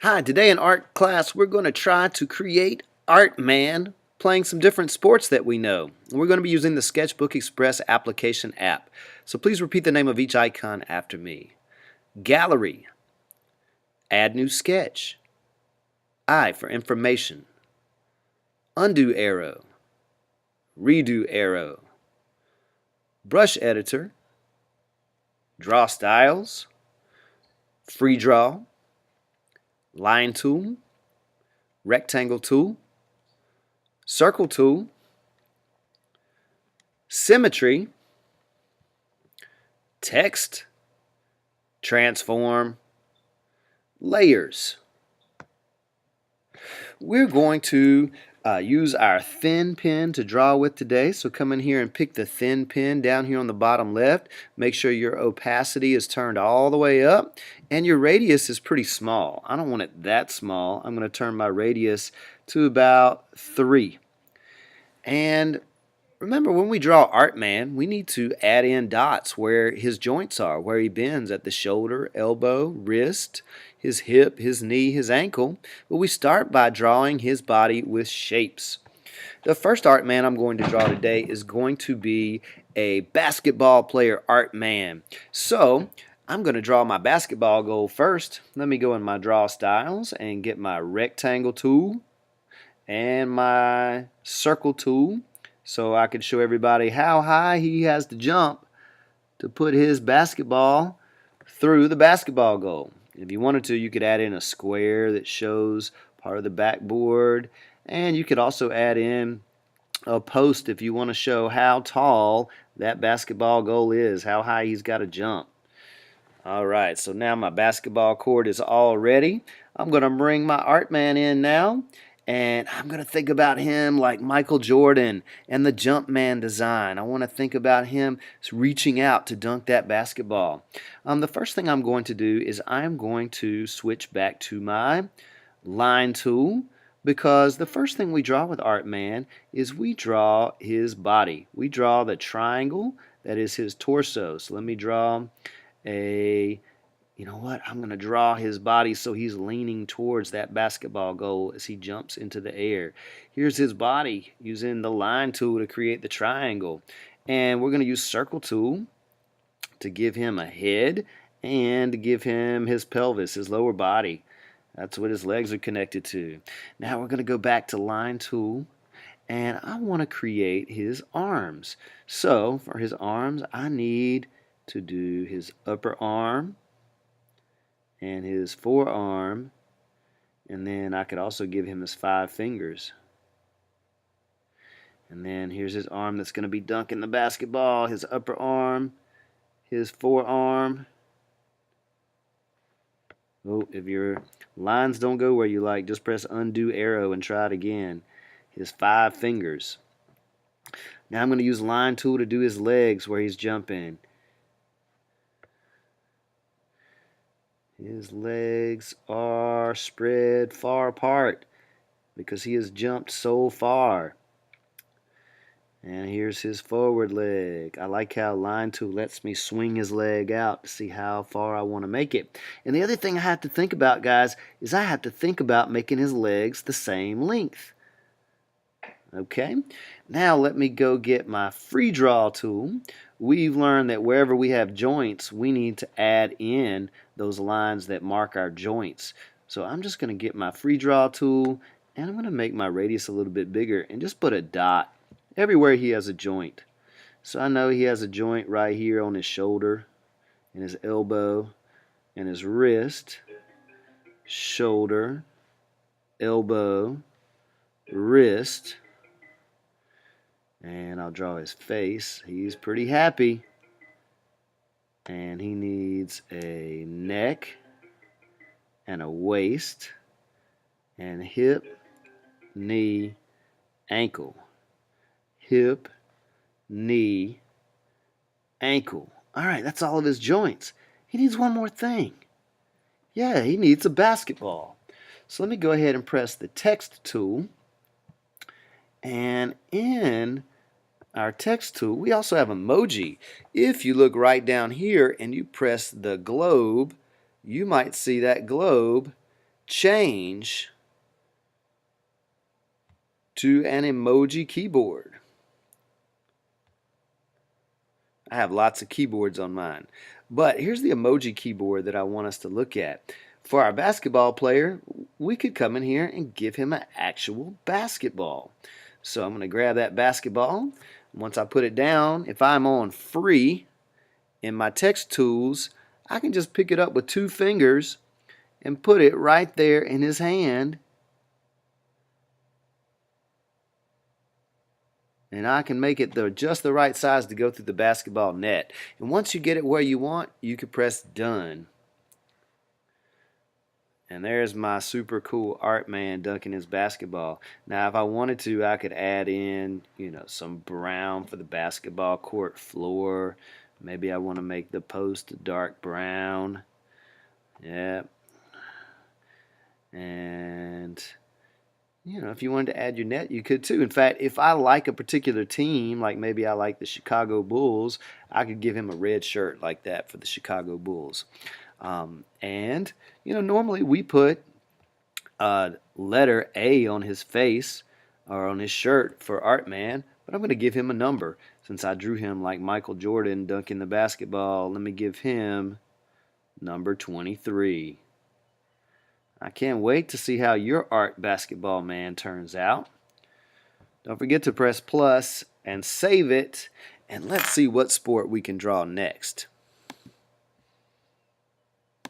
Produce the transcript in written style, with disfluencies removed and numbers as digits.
Hi, today in art class we're going to try to create Art Man playing some different sports that we know. We're going to be using the Sketchbook Express application app. So please repeat the name of each icon after me. Gallery, add new sketch. I for information. Undo arrow, redo arrow. Brush editor, draw styles, free draw, line tool, rectangle tool, circle tool, symmetry, text, transform, layers. We're going to use our thin pen to draw with today. So come in here and pick the thin pen down here on the bottom left. Make sure your opacity is turned all the way up and your radius is pretty small. I don't want it that small. I'm going to turn my radius to about 3. And remember, when we draw Art Man, we need to add in dots where his joints are, where he bends at the shoulder, elbow, wrist, his hip, his knee, his ankle. But we start by drawing his body with shapes. The first Art Man I'm going to draw today is going to be a basketball player Art Man. So I'm going to draw my basketball goal first. Let me go in my draw styles and get my rectangle tool and my circle tool, so I could show everybody how high he has to jump to put his basketball through the basketball goal. If you wanted to, you could add in a square that shows part of the backboard, and you could also add in a post if you want to show how tall that basketball goal is, how high he's got to jump. Alright, so now my basketball court is all ready. I'm going to bring my Art Man in now. And I'm going to think about him like Michael Jordan and the Jumpman design. I want to think about him reaching out to dunk that basketball. The first thing I'm going to do is I'm going to switch back to my line tool, because the first thing we draw with Art Man is we draw his body. We draw the triangle that is his torso. So let me draw I'm going to draw his body so he's leaning towards that basketball goal as he jumps into the air. Here's his body using the line tool to create the triangle. And we're going to use circle tool to give him a head and to give him his pelvis, his lower body. That's what his legs are connected to. Now we're going to go back to line tool, and I want to create his arms. So for his arms, I need to do his upper arm and his forearm, and then I could also give him his 5 fingers. And then here's his arm that's going to be dunking the basketball, his upper arm, his forearm. Oh, if your lines don't go where you like, just press undo arrow and try it again. His 5 fingers. Now I'm going to use line tool to do his legs where he's jumping. His legs are spread far apart because he has jumped so far. And here's his forward leg. I like how line tool lets me swing his leg out to see how far I want to make it. And the other thing I have to think about, guys, is I have to think about making his legs the same length. Okay, now let me go get my free draw tool. We've learned that wherever we have joints, we need to add in those lines that mark our joints. So I'm just going to get my free draw tool, and I'm going to make my radius a little bit bigger and just put a dot everywhere he has a joint. So I know he has a joint right here on his shoulder, and his elbow, and his wrist, shoulder, elbow, wrist. And I'll draw his face. He's pretty happy. And he needs a neck and a waist and hip, knee, ankle. Hip, knee, ankle. Alright, that's all of his joints. He needs one more thing. Yeah, he needs a basketball. So let me go ahead and press the text tool. And in our text tool, we also have emoji. If you look right down here and you press the globe, you might see that globe change to an emoji keyboard. I have lots of keyboards on mine. But here's the emoji keyboard that I want us to look at. For our basketball player, we could come in here and give him an actual basketball. So I'm going to grab that basketball. Once I put it down, if I'm on free in my text tools, I can just pick it up with 2 fingers and put it right there in his hand. And I can make it just the right size to go through the basketball net. And once you get it where you want, you can press done. And there's my super cool art man dunking his basketball. Now if I wanted to, I could add in, some brown for the basketball court floor. Maybe I want to make the post dark brown. Yeah. And if you wanted to add your net, you could too. In fact, if I like a particular team, like maybe I like the Chicago Bulls, I could give him a red shirt like that for the Chicago Bulls. And normally we put letter A on his face or on his shirt for Art Man, but I'm going to give him a number. Since I drew him like Michael Jordan dunking the basketball, let me give him number 23. I can't wait to see how your art basketball man turns out. Don't forget to press plus and save it, and let's see what sport we can draw next.